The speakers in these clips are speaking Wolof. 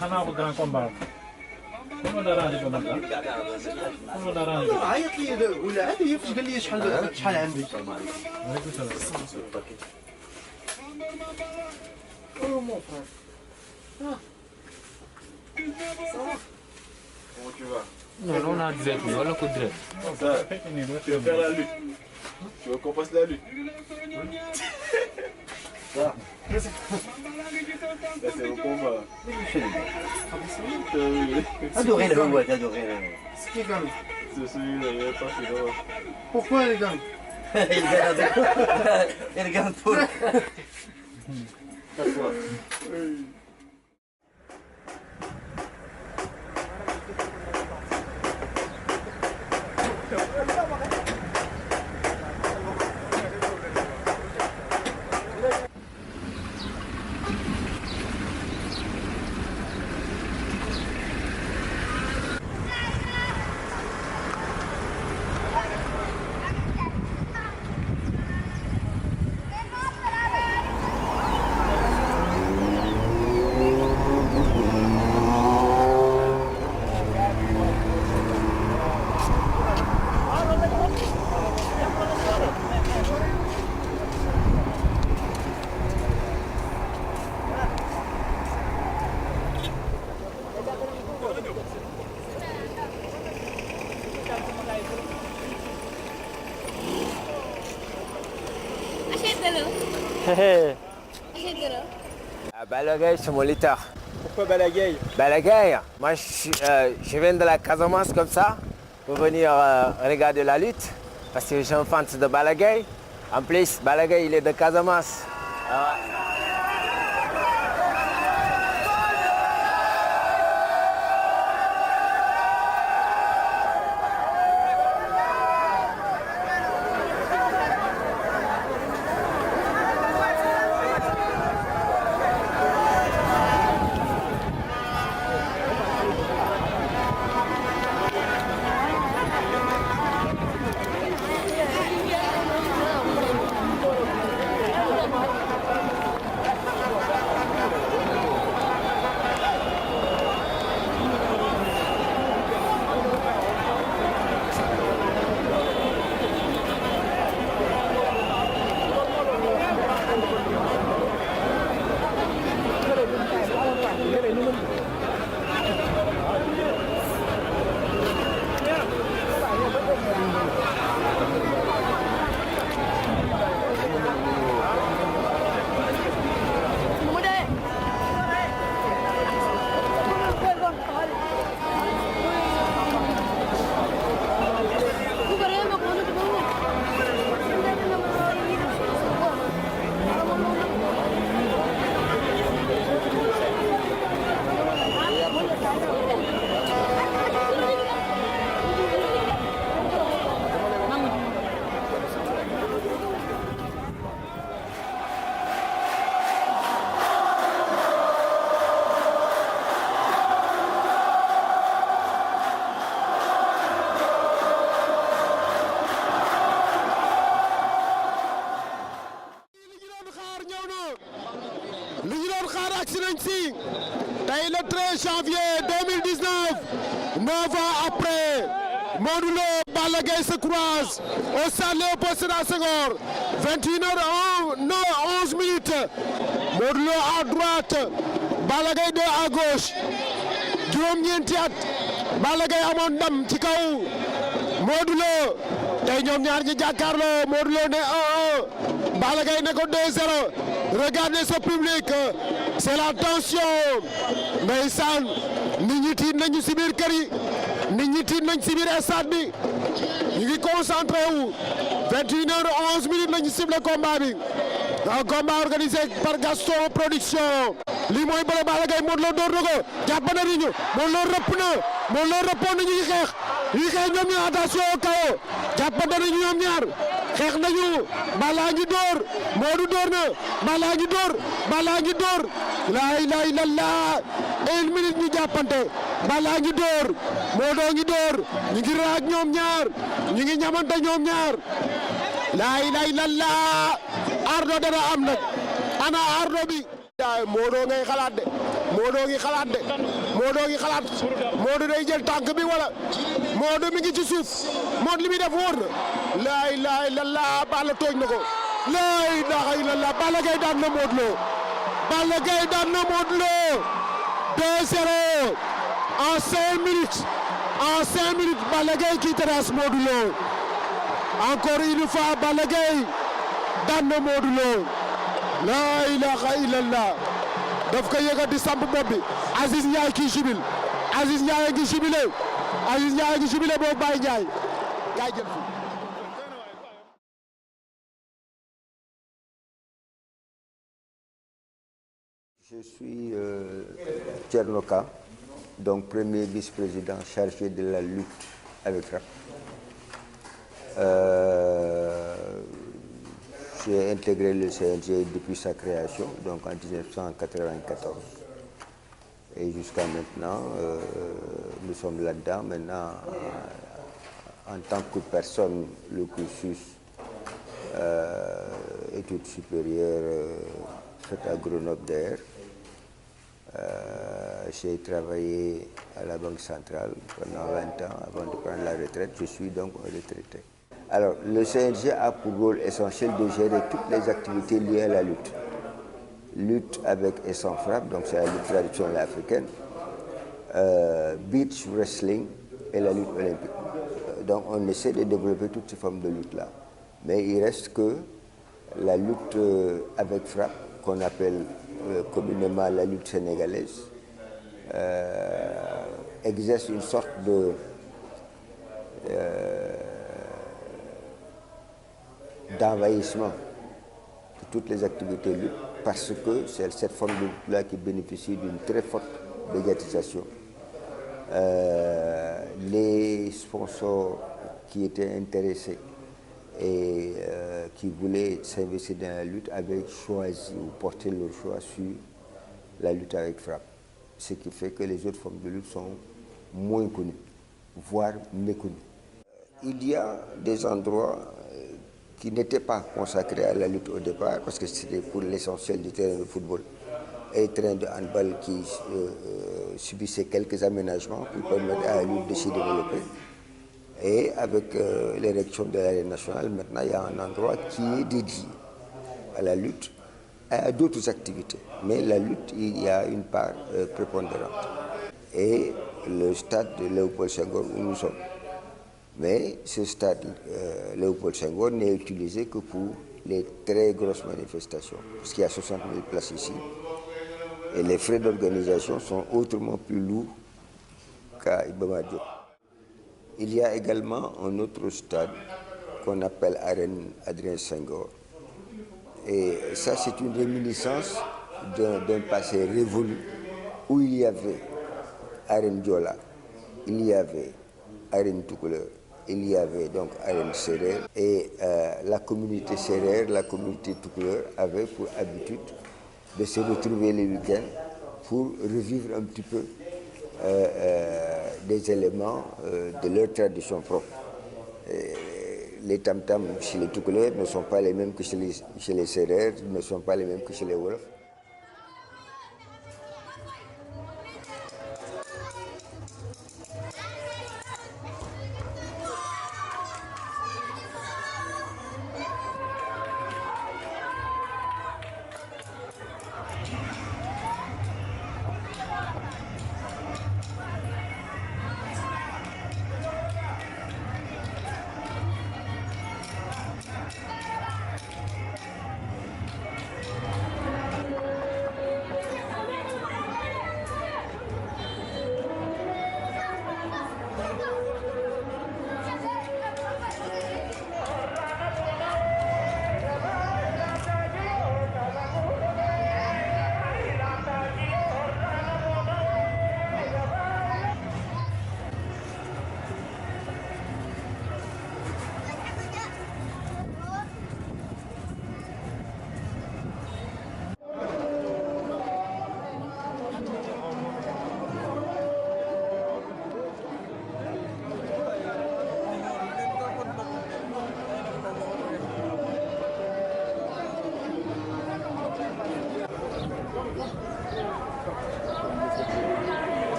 Xanaa ko grand combat. كم دار عندك ولا كم دار عندك؟ عيط لي ولا عندي فاش قال لي شحال عندي. عليكم السلام. Oh mon frère. Ah. Ça va? Comment tu vas? Non, on a direct, on a coup direct. Tu veux faire la lutte? Tu veux qu'on fasse la lutte? Ça. Là c'est le combat. Adoré le ouais, adoré le. C'est qui gagne? C'est celui-là, il est parti là. Pourquoi il gagne? Il gagne pour. Balagay, c'est mon lutteur. Pourquoi Balagay? Balagay, moi je viens de la Casamance comme ça pour venir regarder la lutte parce que je suis un fan de Balagay. En plus, Balagay il est de Casamance. li ñu doon xaar agsi nañ si tey le 13 janvier 2019 9 ans après Modou Lo Balla Gaye se croise au stade Léopold Sédar Senghor 21h11 Modou Lo à droite Balla Gaye 2 à gauche juróom-ñeenti at Balla Gaye amoon ndam ci kaw Modou Lo tey ñoom ñaar ñi jàkkaarloo Modou Lo ne 1-1 Balla Gaye ne ko 2-0 regardez ce public c'est la tension ndeysaan nit ñi tiit nañu si biir kër yi nit ñi tiit nañ si biir stade bi ñu ngi concentré wu 21h11 lañu ciblé combat bi un combat organisé par Gaston Production lii mooy bëre Balla Gaye Modou Lo door na ko jàpp nañu Modou Lo rëpp na Modou Lo rëppoon nañu ngi xeex ñoom ñaar attention au chaos jàpp nañu ñoom ñaar xeex nañu Balla ngi door Modou door na Balla ngi door la ilaha illallah 1 minute ñu jàppante Balla ngi door Modou ngi door ñu ngi raag ñoom ñaar ñu ngi ñamante ñoom ñaar la ilaha illallah ardo dana am nag ana ardo bi Modou ngay xalaat de Modou ngi xalaat Modou day jël tànk bi wala Modou mi ngi ci suuf Modou li muy def wóor na la ilaha illallah Balla tooñ na ko la ilaha illallah Balla Gaye daan na Modou Lo Balla Gaye daan na Modou Lo 2-0 en 5 minutes Balla Gaye qui terrasse Modou Lo encore une fois Balla Gaye daan na Modou Lo la ilaha illallah daf ko yëkkati samp bopp bi Aziz Ndiaye kii jubil Aziz Ndiaye ngi jubilé boobu Baye Ndiaye gaay jël fi Je suis Thierno Ka, donc premier vice-président chargé de la lutte avec FRAPP. J'ai intégré le CNG depuis sa création, donc en 1994. Et jusqu'à maintenant, nous sommes là-dedans. Maintenant, en tant que personne, le cursus études supérieures fait à Grenoble d'ailleurs. J'ai travaillé à la Banque centrale pendant 20 ans avant de prendre la retraite. Je suis donc un retraité. Alors, le CNG a pour rôle essentiel de gérer toutes les activités liées à la lutte. Lutte avec et sans frappe, donc c'est la lutte traditionnelle africaine, beach wrestling et la lutte olympique. Donc on essaie de développer toutes ces formes de lutte-là. Mais il reste que la lutte avec frappe, qu'on appelle communément la lutte sénégalaise, exerce une sorte d'envahissement de toutes les activités de lutte parce que c'est cette forme de lutte-là qui bénéficie d'une très forte médiatisation. Les sponsors qui étaient intéressés et qui voulaient s'investir dans la lutte avaient choisi ou porté leur choix sur la lutte avec frappe. Ce qui fait que les autres formes de lutte sont moins connues, voire méconnues. Il y a des endroits qui n'étaient pas consacrés à la lutte au départ, parce que c'était pour l'essentiel du terrain de football et terrain de handball qui subissait quelques aménagements pour permettre à la lutte de s'y développer. Et avec l'érection de l'arène nationale, maintenant il y a un endroit qui est dédié à la lutte et à d'autres activités. Mais la lutte, il y a une part prépondérante. Et le stade de Léopold Senghor où nous sommes. Mais ce stade Léopold Senghor n'est utilisé que pour les très grosses manifestations, parce qu'il y a 60 000 places ici. Et les frais d'organisation sont autrement plus lourds qu'à Iba Mar Diop. Il y a également un autre stade qu'on appelle Arène Adrien Senghor. Et ça, c'est une réminiscence d'un passé révolu où il y avait Arène Diola, il y avait Arène Toucouleur, il y avait donc Arène Sérère. Et la communauté Sérère, la communauté Toucouleur avait pour habitude de se retrouver les week-ends pour revivre un petit peu des éléments de leur tradition propre. Les tam-tams chez les Toucouleurs ne sont pas les mêmes que chez les Sérères, ne sont pas les mêmes que chez les Wolofs.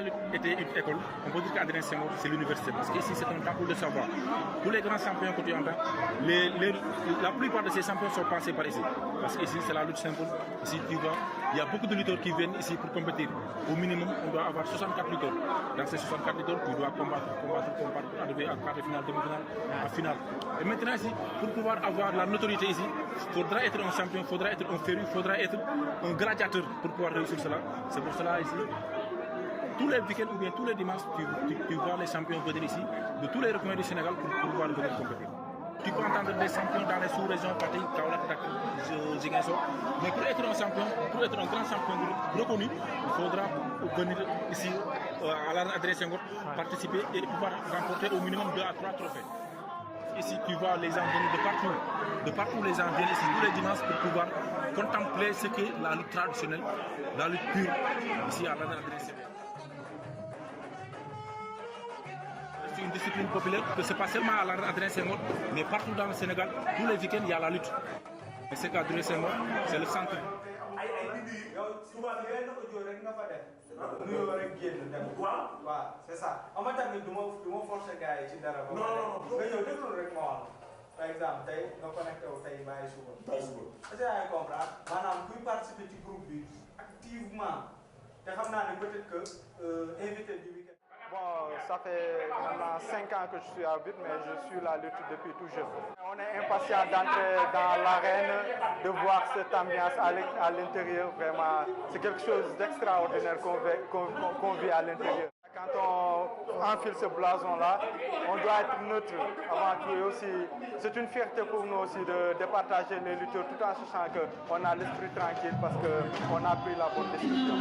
la lutte était une école, on peut dire qu'Adrien Senghor, c'est l'université. Parce qu'ici, c'est un temple de savoir. Tous les grands champions que tu entends, la plupart de ces champions sont passés par ici. Parce qu'ici, c'est la lutte simple. Ici, tu vois, il y a beaucoup de lutteurs qui viennent ici pour compétir. Au minimum, on doit avoir 64 lutteurs. Dans ces 64 lutteurs, tu dois combattre, arriver à quart de finale, demi-finale, à finale. Et maintenant, ici, pour pouvoir avoir la notoriété ici, il faudra être un champion, il faudra être un féru, il faudra être un gladiateur pour pouvoir réussir cela. C'est pour cela ici, tous les week-ends ou bien tous les dimanches, tu vois les champions venir ici, de tous les recoins du Sénégal pour pouvoir venir compétir. Tu peux entendre des champions dans les sous-régions, Fatick, Kaolack, Ziguinchor. Mais pour être un champion, pour être un grand champion reconnu, il faudra venir ici à l'Adrien Senghor, participer et pouvoir remporter au minimum 2 à 3 trophées. Ici, tu vois les gens venir de partout. De partout, les gens viennent ici tous les dimanches pour pouvoir contempler ce qu'est la lutte traditionnelle, la lutte pure, ici à l'Adrien Senghor. C'est une discipline populaire que ce n'est pas seulement à l'Adrien Senghor, mais partout dans le Sénégal, tous les week-ends, il y a la lutte. Et c'est qu'Adrien Senghor, c'est le centre. C'est ça. En fait, je ne forcer les gars ici dans la non. Par exemple, tu es connecté au Taïba et Souba. Est-ce que tu comprends? Madame, vous participez du groupe activement. Tu sais peut-être que invité du week-end. Bon, ça fait maintenant 5 ans que je suis arbitre, mais je suis la lutte depuis tout jeune. On est impatient d'entrer dans l'arène, de voir cette ambiance à l'intérieur. Vraiment, c'est quelque chose d'extraordinaire qu'on vit à l'intérieur. Quand on enfile ce blason-là, on doit être neutre avant tout. Aussi, c'est une fierté pour nous aussi de départager les lutteurs tout en sachant qu'on a l'esprit tranquille parce qu'on a pris la bonne décision.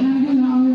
Thank you.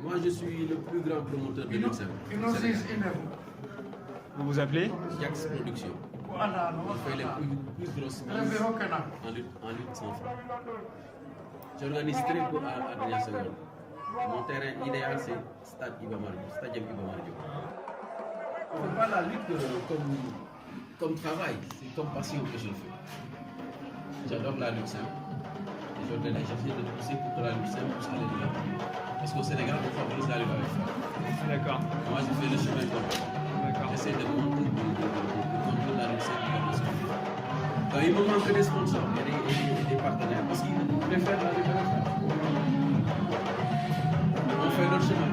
Moi, je suis le plus grand promoteur de lutte simple. Vous vous appelez? Jax Production. Je fais les plus grosses mises en lutte sans frappe. J'organise très peu à Adrien Senghor. Mon terrain idéal, c'est Stade Iba Mar Diop, Stadium Iba Mar Diop. Je ne fais pas la lutte comme travail, c'est comme passion que je le fais. J'adore la lutte simple. Et j'essaie de pousser pour que la lutte simple puisse aller de l'avant. Parce qu'au Sénégal, on favorise la lutte avec frappe. D'accord. Moi, je fais le chemin contre. J'essaie de monter la lutte simple internationale. Donc, il me manque des sponsors et des partenaires parce qu'ils préfèrent la lutte avec frappe. On fait notre chemin.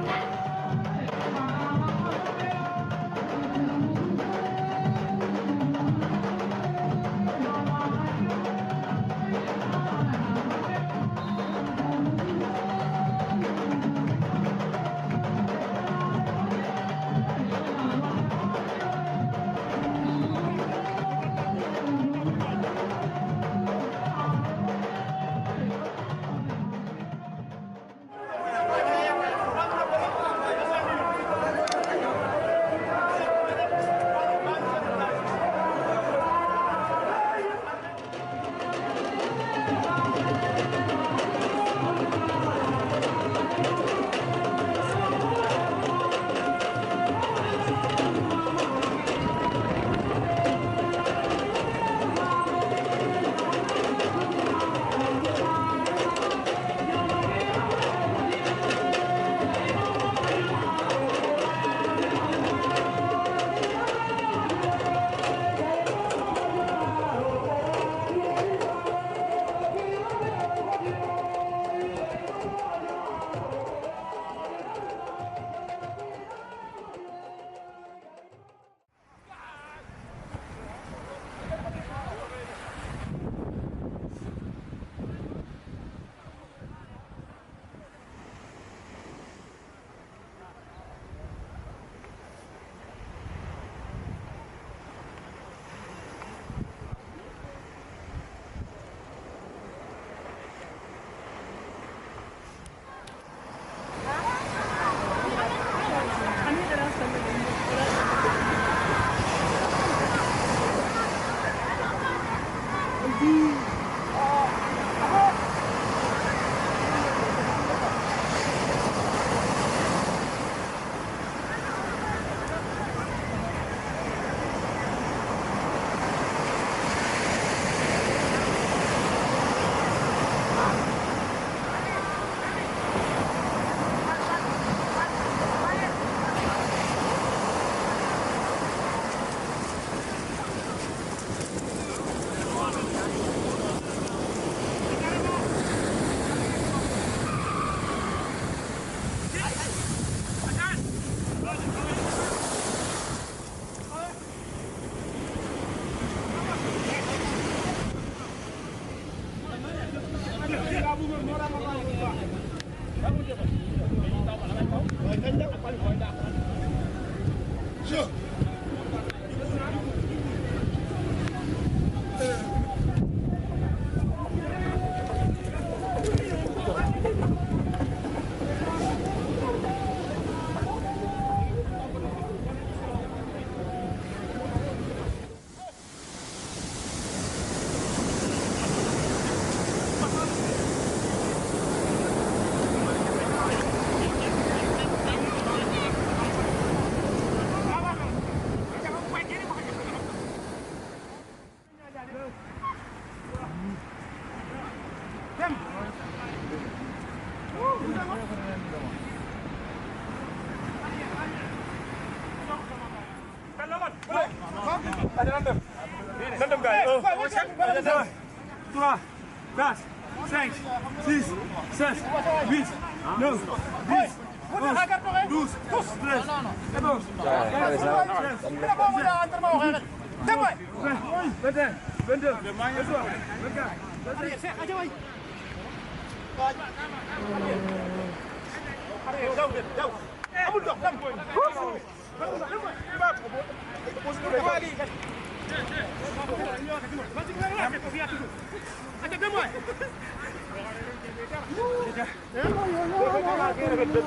Bébé,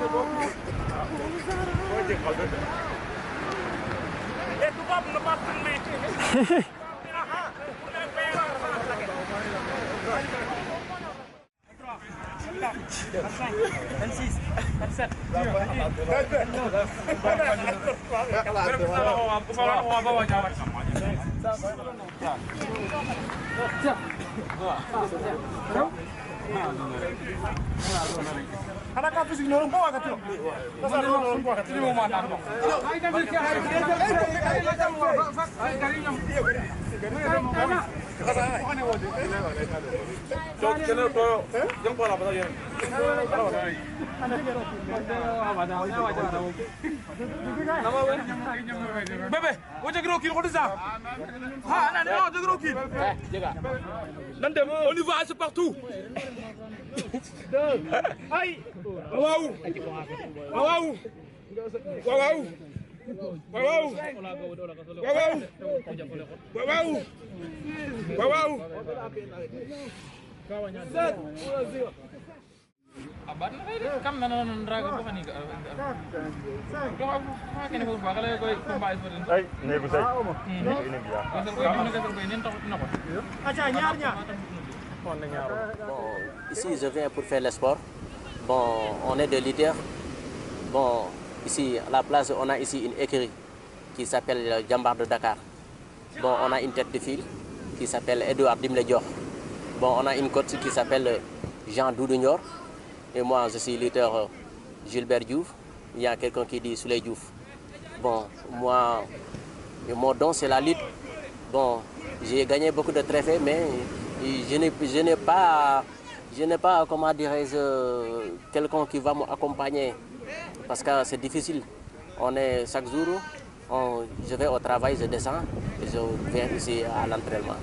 on y va, c'est partout. Aïe. Waouh. Waouh. Waouh. Waouh. Waouh. Waouh. Ici, je viens pour faire le sport. Bon, on est des leaders. Bon, ici, à la place, on a ici une écurie qui s'appelle Jambar de Dakar. Bon, on a une tête de file qui s'appelle Edouard Dimledior. Bon, on a une coach qui s'appelle Jean Doudou. Et moi, je suis leader Gilbert Diouf. Il y a quelqu'un qui dit Souley Diouf. Bon, moi, mon don, c'est la lutte. Bon, j'ai gagné beaucoup de trophées, mais je n'ai pas, comment dirais-je, quelqu'un qui va m'accompagner. Parce que c'est difficile. On est chaque jour, je vais au travail, je descends et je viens ici à l'entraînement.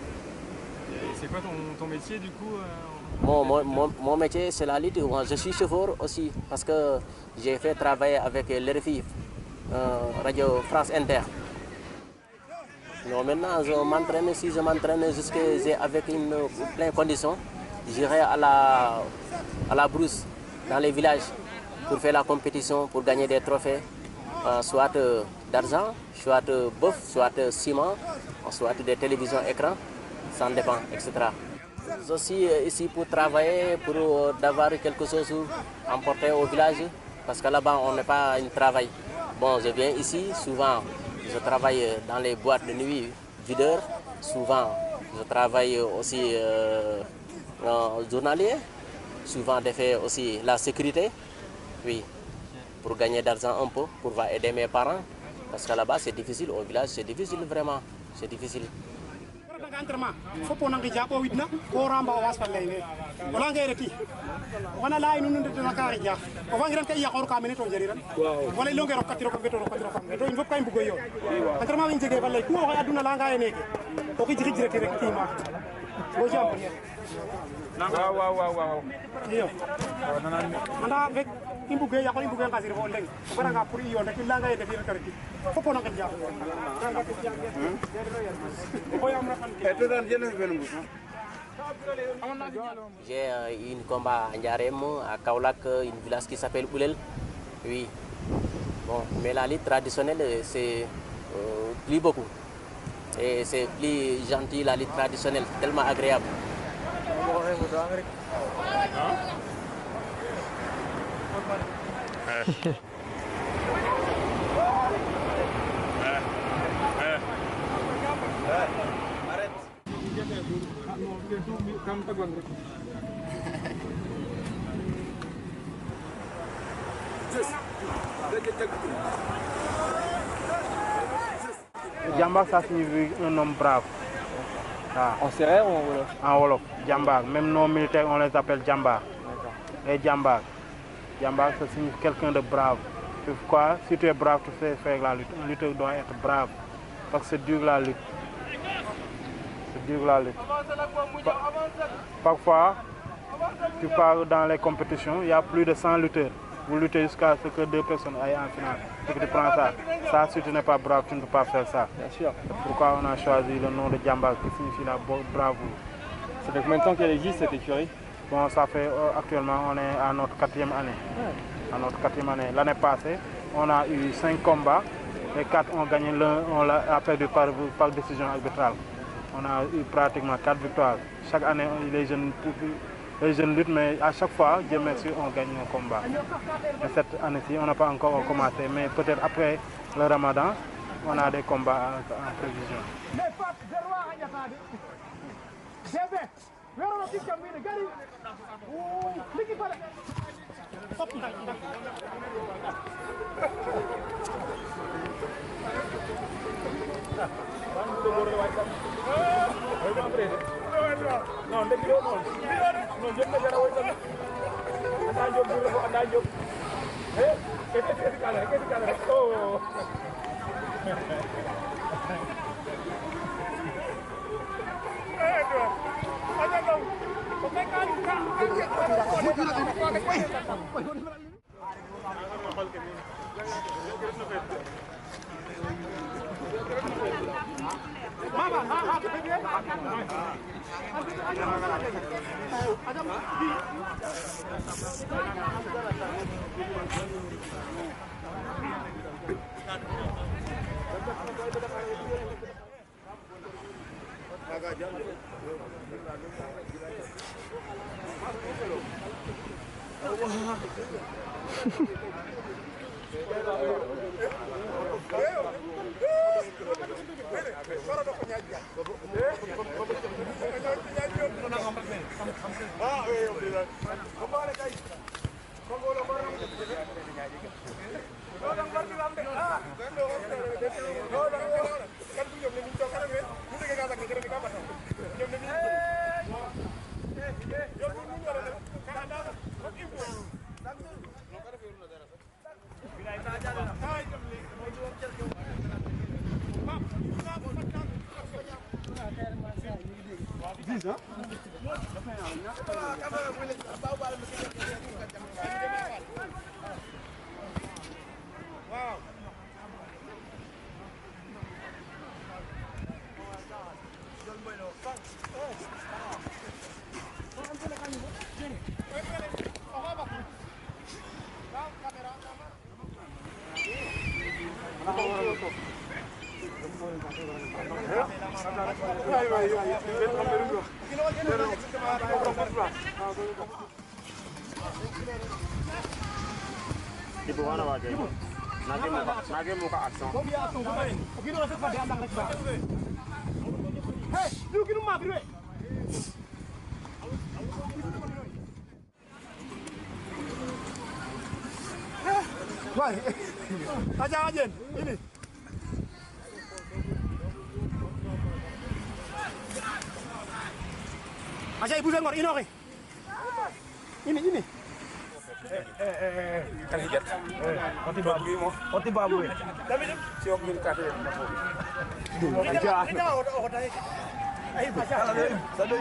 C'est quoi ton métier du coup Mon métier, c'est la lutte. Je suis chauffeur aussi parce que j'ai fait travailler avec l'RFI, Radio France Inter. Non, maintenant, je m'entraîne, si je m'entraîne avec une pleine condition, j'irai à la brousse, dans les villages, pour faire la compétition, pour gagner des trophées, soit d'argent, soit bœuf, soit ciment, soit des télévisions écrans, ça dépend, etc. Je suis ici pour travailler, pour avoir quelque chose à emporter au village, parce que là-bas, on n'est pas un travail. Bon, je viens ici, souvent, je travaille dans les boîtes de nuit, videur. Souvent, je travaille aussi journalier. Souvent, je fais aussi la sécurité, oui, pour gagner d'argent un peu, pour aider mes parents. Parce que là-bas, c'est difficile, au village, c'est difficile vraiment, c'est difficile. Entraînement fopo nangi japo widna ko ramba o wasfal lay wala ngay reti wana lay nunu de na kari ja o wangiran kay yakor ka meneto jariran wala lo ngero katiro ko beto kam to ngop kay mbugo yo entraînement ngi jege balay ko o aduna la ngay neke o ki jigi rek tima bo jam waaw yo anda vek imbugo yakor imbugo ngasir fo leng bara nga pour yo rek la ngay def rek fopo nangi japo J'ai une combat à Ndiarem, à Kaolack, une village qui s'appelle Oulel. Oui. Bon, mais la lutte traditionnelle, c'est plus beaucoup. Et c'est plus gentil, la lutte traditionnelle, tellement agréable. Jambar, ça signifie un homme brave. Ah. En sérère ou en wolof? En wolof, Jambar. Même nos militaires, on les appelle Jambar. Et Jambar. Jambar, ça signifie quelqu'un de brave. Pourquoi? Si tu es brave, tu sais faire la lutte. Un lutteur doit être brave. Parce que c'est dur la lutte. C'est dur la lutte. Parfois, tu pars dans les compétitions, il y a plus de 100 lutteurs. Vous luttez jusqu'à ce que 2 personnes aillent en finale. Et que tu prends ça. Ça, si tu n'es pas brave, tu ne peux pas faire ça. Bien sûr. C'est pourquoi on a choisi le nom de Jambar, qui signifie la bravoure. Ça fait combien de temps qu'elle existe cette écurie? Bon, ça fait actuellement, on est à notre 4e année. Ouais. à notre 4e année. L'année passée, on a eu 5 combats. Les 4 ont gagné, l'un on l'a perdu par décision arbitrale. On a eu pratiquement 4 victoires. Chaque année, les jeunes luttent, mais à chaque fois, Dieu merci, on gagne un combat. Et cette année-ci, on n'a pas encore commencé, mais peut-être après le Ramadan, on a des combats en prévision. Ibu mana waje? Nanti muka action. Hey, lu kinu ma biwe. Wah, aja ajen ini. Aja ibu Senghor ini oke. Ini. Kan hijat. Oti babu. Tapi siok min kate. Ini Ayo baca. Satu.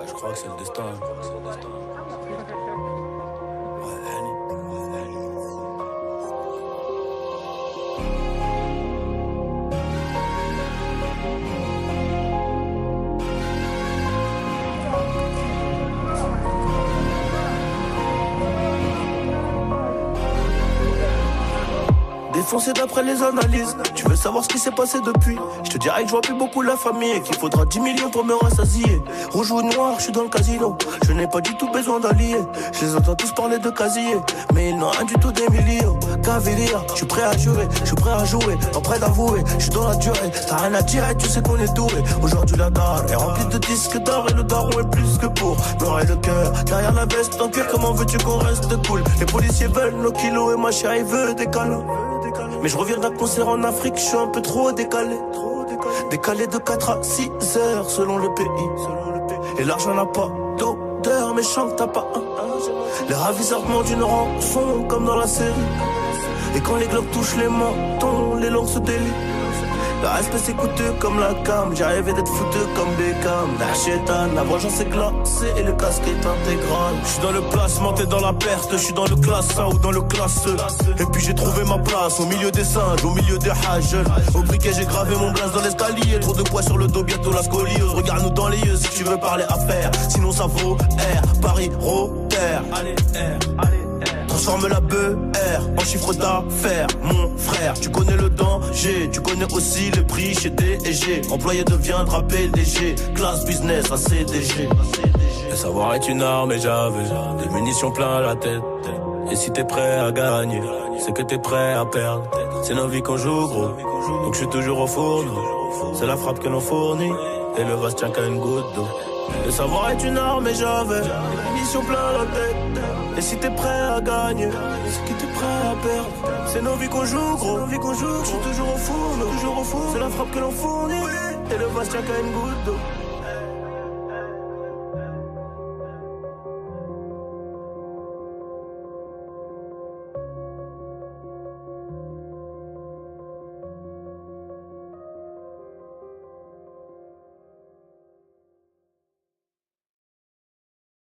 Je crois que c'est le destin. Défoncé d'après les analyses. Tu veux savoir ce qui s'est passé depuis? Je te dirais que je vois plus beaucoup la famille et qu'il faudra 10 millions pour me rassasier. Rouge ou noir, je suis dans le casino. Je n'ai pas du tout besoin d'alliés. Je les entends tous parler de casier, mais ils n'ont rien du tout des millions. Cavalier, je suis prêt à jouer, pas prêt d'avouer. Je suis dans la durée, t'as rien à dire et tu sais qu'on est doué. Aujourd'hui la dalle est remplie de disques d'or et le daron est plus que pour pleurer le cœur. Derrière la veste en cuir, comment veux-tu qu'on reste cool? Les policiers veulent nos kilos et ma chérie veut des câlins. Mais je reviens d'un concert en Afrique, je suis un peu trop décalé. Décalé de 4 à 6 heures selon le pays. Et l'argent n'a pas d'odeur, mais chante t'as pas un. Les ravisseurs demandent une rançon comme dans la série. Et quand les globes touchent les mentons, les langues se délient. Le respect c'est coûteux comme la cam. J'ai rêvé d'être foutu comme Beckham. La chétane, la vengeance est glacée et le casque est intégral. Je suis dans le placement, t'es dans la perte. Je suis dans le classe 1 ou dans le classe E. Et puis j'ai trouvé ma place au milieu des singes, au milieu des hages. Au briquet j'ai gravé mon blaze dans l'escalier. Trop de poids sur le dos, bientôt la scoliose. Regarde-nous dans les yeux si tu veux parler affaires. Sinon ça vaut R, Paris, Rotter. Allez R, allez. Transforme la BR en chiffre d'affaires, mon frère. Tu connais le danger, tu connais aussi le prix chez D&G. Employé deviendra PDG, classe business à CDG. Le savoir est une arme et j'avais des munitions plein la tête. Et si t'es prêt à gagner, c'est que t'es prêt à perdre. C'est nos vies qu'on joue gros, donc je suis toujours au fourneau. C'est la frappe que l'on fournit, et le vase tient qu'à une goutte d'eau. Le savoir est une arme et j'avais des munitions plein la tête. Et si t'es prêt à gagner, c'est que t'es prêt à perdre. C'est nos vies qu'on joue gros, je suis toujours au four, c'est la frappe que l'on fournit. Et le vase tient qu'à une goutte d'eau.